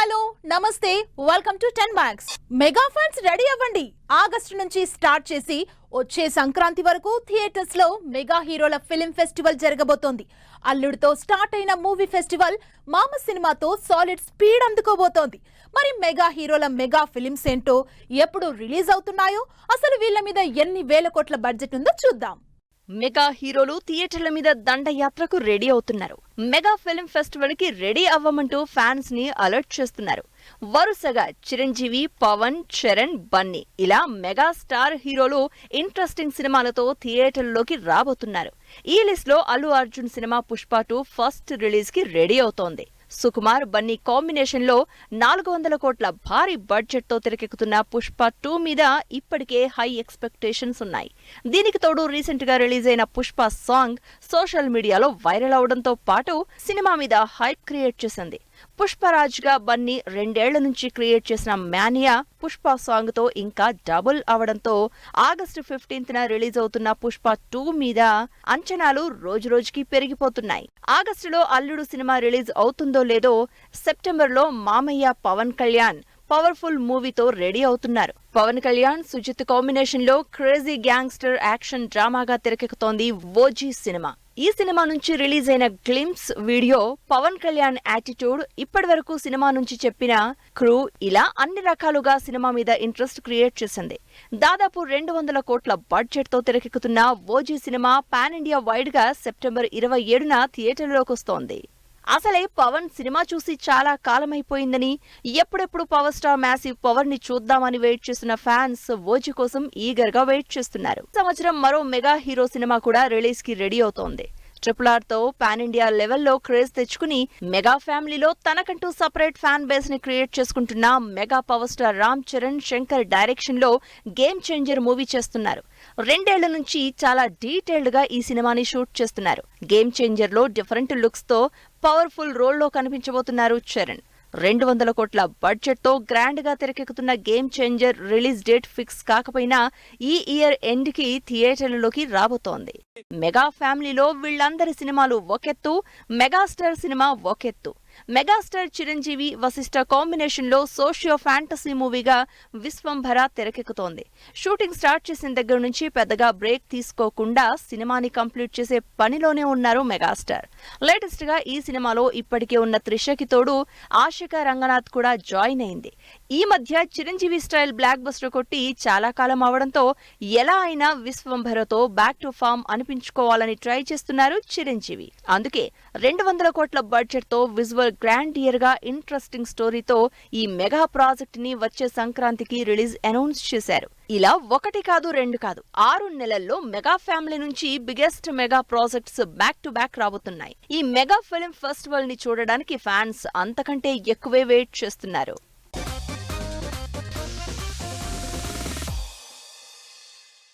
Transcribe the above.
Hello నమస్తే welcome to 10 Max. Mega fans ready అవ్వండి. August నుంచి స్టార్ట్ చేసి వచ్చే సంక్రాంతి వరకు థియేటర్స్ లో మెగా హీరోల ఫిల్మ్ ఫెస్టివల్ జరగబోతోంది. అల్లుడితో స్టార్ట్ అయిన మూవీ ఫెస్టివల్ మామ సినిమాతో సాలిడ్ స్పీడ్ అందుకోబోతోంది. మరి మెగా హీరోల మెగా ఫిల్మ్స్ ఏంటో, ఎప్పుడు రిలీజ్ అవుతున్నాయో, అసలు వీళ్ళ మీద ఎన్ని వేల కోట్ల బడ్జెట్ ఉందో చూద్దాం. మెగా హీరోలు థియేటర్ల మీద దండయాత్రకు రెడీ అవుతున్నారు. మెగా ఫిల్మ్ ఫెస్టివల్ కి రెడీ అవ్వమంటూ ఫ్యాన్స్ ని అలర్ట్ చేస్తున్నారు. వరుసగా చిరంజీవి, పవన్, చరణ్, బన్నీ ఇలా మెగా స్టార్ హీరోలు ఇంట్రెస్టింగ్ సినిమాలతో థియేటర్లోకి రాబోతున్నారు. ఈ లిస్ట్ లో Allu Arjun cinema Pushpa 2 first release కి రెడీ అవుతోంది. సుకుమార్, బన్నీ కాంబినేషన్ లో 400 కోట్ల భారీ బడ్జెట్ తో తెరకెక్కుతున్న పుష్ప 2 మీద ఇప్పటికే హై ఎక్స్పెక్టేషన్స్ ఉన్నాయి. దీనికి తోడు రీసెంట్ గా రిలీజ్ అయిన పుష్ప సాంగ్ సోషల్ మీడియాలో వైరల్ అవడంతో పాటు సినిమా మీద హైప్ క్రియేట్ చేసింది. పుష్పరాజ్ గా బన్నీ 2 ఏళ్ల నుంచి క్రియేట్ చేసిన మానియా పుష్ప సాంగ్ తో ఇంకా డబుల్ అవడంతో ఆగస్టు 15న రిలీజ్ అవుతున్న పుష్ప 2 మీద అంచనాలు రోజురోజుకి పెరిగిపోతున్నాయి. ఆగస్టులో అల్లుడు సినిమా రిలీజ్ అవుతుందో లేదో సెప్టెంబర్లో మామయ్య పవన్ కళ్యాణ్ పవర్ఫుల్ మూవీతో రెడీ అవుతున్నారు. పవన్ కళ్యాణ్, సుజిత్ కాంబినేషన్ లో క్రేజీ గ్యాంగ్స్టర్ యాక్షన్ డ్రామాగా తెరకెక్కుతోంది ఓజీ సినిమా. ఈ సినిమా నుంచి రిలీజ్ అయిన glimpse video Pawan Kalyan attitude, ఇప్పటివరకు సినిమా నుంచి చెప్పిన క్రూ ఇలా అన్ని రకాలుగా సినిమా మీద ఇంట్రెస్ట్ క్రియేట్ చేసింది. దాదాపు 200 కోట్ల బడ్జెట్ తో తెరకెక్కుతున్న OG cinema pan India wide గా సెప్టెంబర్ 27న థియేటర్లోకి వస్తోంది. అసలే పవన్ సినిమా చూసి చాలా కాలమైపోయిందని, ఎప్పుడెప్పుడు పవర్ స్టార్ మ్యాసివ్ పవర్ ని చూద్దామని వెయిట్ చేస్తున్న ఫ్యాన్స్ ఓజీ కోసం ఈగర్ గా వెయిట్ చేస్తున్నారు. సంవత్సరం మరో మెగా హీరో సినిమా కూడా రిలీజ్ కి రెడీ అవుతోంది. RRR తో పాన్ ఇండియా లెవెల్లో క్రేజ్ తెచ్చుకుని మెగా ఫ్యామిలీలో తనకంటూ సపరేట్ ఫ్యాన్ బేస్ ని క్రియేట్ చేసుకుంటున్న mega power star Ram Charan, Shankar direction లో గేమ్ చేంజర్ మూవీ చేస్తున్నారు. 2 ఏళ్ల నుంచి చాలా డీటెయిల్డ్ గా ఈ సినిమాని షూట్ చేస్తున్నారు. గేమ్ చేంజర్ లో డిఫరెంట్ లుక్స్ తో పవర్ఫుల్ రోల్ లో కనిపించబోతున్నారు చరణ్. 200 కోట్ల బడ్జెట్ తో గ్రాండ్ గా తెరకెక్కుతున్న game changer release date fix కాకపోయినా ఈ ఇయర్ ఎండ్ కి థియేటర్లలోకి రాబోతోంది. మెగా ఫ్యామిలీలో వీళ్ళందరి సినిమాలు ఒకెత్తు, మెగాస్టార్ సినిమా ఒకెత్తు. మెగాస్టార్ చిరంజీవి, వశిష్ఠ కాంబినేషన్ లో సోషియో ఫ్యాంటసీ మూవీగా విశ్వంభర తెరకెక్కుతోంది. షూటింగ్ స్టార్ట్ చేసిన దగ్గర నుంచి పెద్దగా బ్రేక్ తీసుకోకుండా సినిమాని కంప్లీట్ చేసే పనిలోనే ఉన్నారు మెగాస్టార్. లేటెస్ట్ గా ఈ సినిమాలో ఇప్పటికే ఉన్న త్రిషకి తోడు ఆశికా రంగనాథ్ కూడా జాయిన్ అయింది. ఈ మధ్య చిరంజీవి స్టైల్ బ్లాక్ బస్టర్ కొట్టి చాలా కాలం అవడంతో ఎలా అయినా విశ్వంభరతో బ్యాక్ టు ఫామ్ అనిపించుకోవాలని ట్రై చేస్తున్నారు చిరంజీవి. అందుకే 200 కోట్ల బడ్జెట్ తో విజువల్ గ్రాండియర్ గా ఇంట్రెస్టింగ్ స్టోరీతో ఈ మెగా ప్రాజెక్ట్ ని వచ్చే సంక్రాంతికి రిలీజ్ అనౌన్స్ చేశారు. ఇలా 1 కాదు 2 కాదు 6 నెలల్లో మెగా ఫ్యామిలీ నుంచి biggest mega projects back to back రాబోతున్నాయి. ఈ మెగా ఫిల్మ్ ఫెస్టివల్ ని చూడడానికి ఫ్యాన్స్ అంతకంటే ఎక్కువే వెయిట్ చేస్తున్నారు.